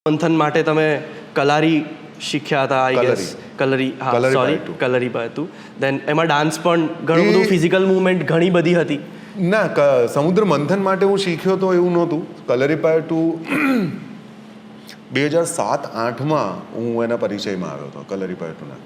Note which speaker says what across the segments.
Speaker 1: મંથન માટે તમે કલારી શીખ્યા હતા આઈ ગેસ. કલરી, હા સોરી, કલરી હતું. દેન એમાં ડાન્સ પણ ઘણું બધું, ફિઝિકલ મૂવમેન્ટ ઘણી બધી હતી.
Speaker 2: ના, સમુદ્ર મંથન માટે હું શીખ્યો તો એવું નહોતું. કલરીપાય ટુ 2007-8માં હું એના પરિચયમાં આવ્યો હતો, કલરીપાય ટુના.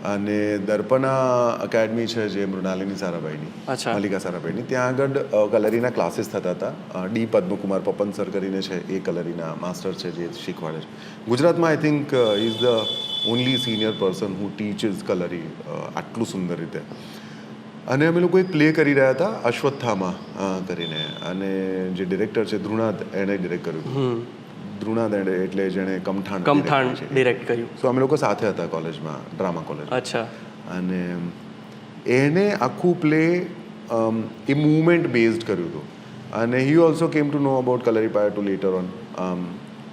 Speaker 2: અને દર્પણા એકેડમી છે જે મૃણાલિની સારાભાઈની, મલ્લિકા સારાભાઈની, ત્યાં આગળ કલરીના ક્લાસીસ થતા હતા. ડી પદ્મકુમાર પપન સર કરીને છે, એ કલરીના માસ્ટર છે જે શીખવાડે છે. ગુજરાતમાં I think is the only senior person who teaches Kalari આટલું સુંદર રીતે. અને અમે લોકો એક પ્લે કરી રહ્યા હતા અશ્વત્થામા કરીને, અને જે ડિરેક્ટર છે ધ્રુણાદ, એણે ડિરેક્ટ કર્યું. ધ્રુણાદ એટલે જેણે કમઠાણ
Speaker 1: ડિરેક્ટ કર્યું.
Speaker 2: સો અમે લોકો સાથે હતા કોલેજમાં, ડ્રામા કોલેજ.
Speaker 1: અચ્છા.
Speaker 2: અને એને આખું પ્લે એ મૂવમેન્ટ બેઝડ કર્યું હતું. અને he also came to know about Kalaripayattu to later on.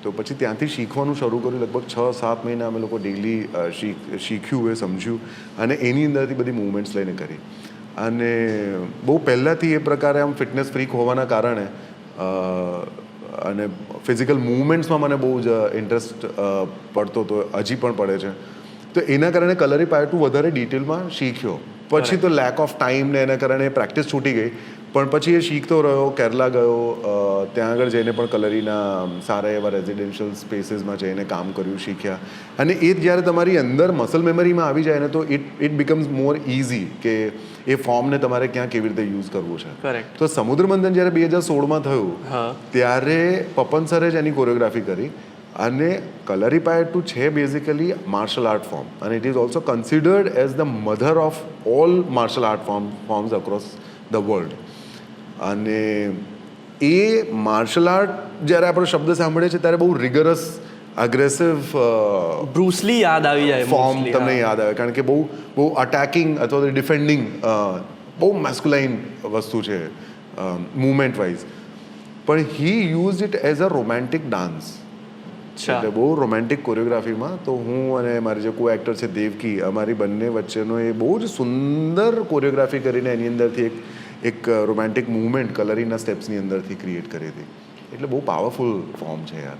Speaker 2: તો પછી ત્યાંથી શીખવાનું શરૂ કર્યું. લગભગ 6-7 મહિના અમે લોકો ડેઇલી શીખ્યું, એ સમજ્યું, અને એની અંદરથી બધી મૂવમેન્ટ્સ લઈને કરી. અને બહુ પહેલાંથી એ પ્રકારે આમ ફિટનેસ ફ્રીક હોવાના કારણે અને ફિઝિકલ મૂવમેન્ટ્સમાં મને બહુ જ ઇન્ટરેસ્ટ પડતો હતો, હજી પણ પડે છે. તો એના કારણે કલરીપાય ટુ વધારે ડિટેલમાં શીખ્યો. પછી તો લેક ઓફ ટાઈમ ને એના કારણે પ્રેક્ટિસ છૂટી ગઈ. પણ પછી એ શીખતો રહ્યો, કેરલા ગયો, ત્યાં આગળ જઈને પણ કલરીના સારા એવા રેઝિડેન્શિયલ સ્પેસીસમાં જઈને કામ કર્યું, શીખ્યા. અને એ જ્યારે તમારી અંદર મસલ મેમરીમાં આવી જાય ને, તો ઇટ બિકમ્સ મોર ઇઝી કે એ ફોર્મને તમારે ક્યાં કેવી રીતે યુઝ કરવું છે. તો સમુદ્ર મંથન જ્યારે 2016માં થયું, ત્યારે પપન સરે જ એની કોરિયોગ્રાફી કરી. અને કલરીપાય ટુ છે બેઝિકલી માર્શલ આર્ટ ફોર્મ, અને it is also considered as the mother of all martial art forms across the world. અને એ માર્શલ આર્ટ જ્યારે આપણે શબ્દ સાંભળીએ છીએ ત્યારે બહુ રિગરસ, અગ્રેસિવ,
Speaker 1: બ્રુસલી યાદ આવી જાય,
Speaker 2: ફોર્મ તમને યાદ આવે, કારણ કે બહુ અટેકિંગ અથવા ડિફેન્ડિંગ, બહુ મેસ્ક્યુલાઇન વસ્તુ છે મૂવમેન્ટ વાઇઝ. પણ he use it as a romantic dance. એટલે બહુ રોમેન્ટિક કોરિયોગ્રાફીમાં. તો હું અને મારી જે કો એક્ટર છે દેવકી, અમારી બંને વચ્ચેનો એ બહુ જ સુંદર કોરિયોગ્રાફી કરીને એની અંદરથી એક રોમેન્ટિક મૂવમેન્ટ કલરીના સ્ટેપ્સની અંદરથી ક્રિએટ કરી હતી. એટલે બહુ પાવરફુલ ફોર્મ છે યાર.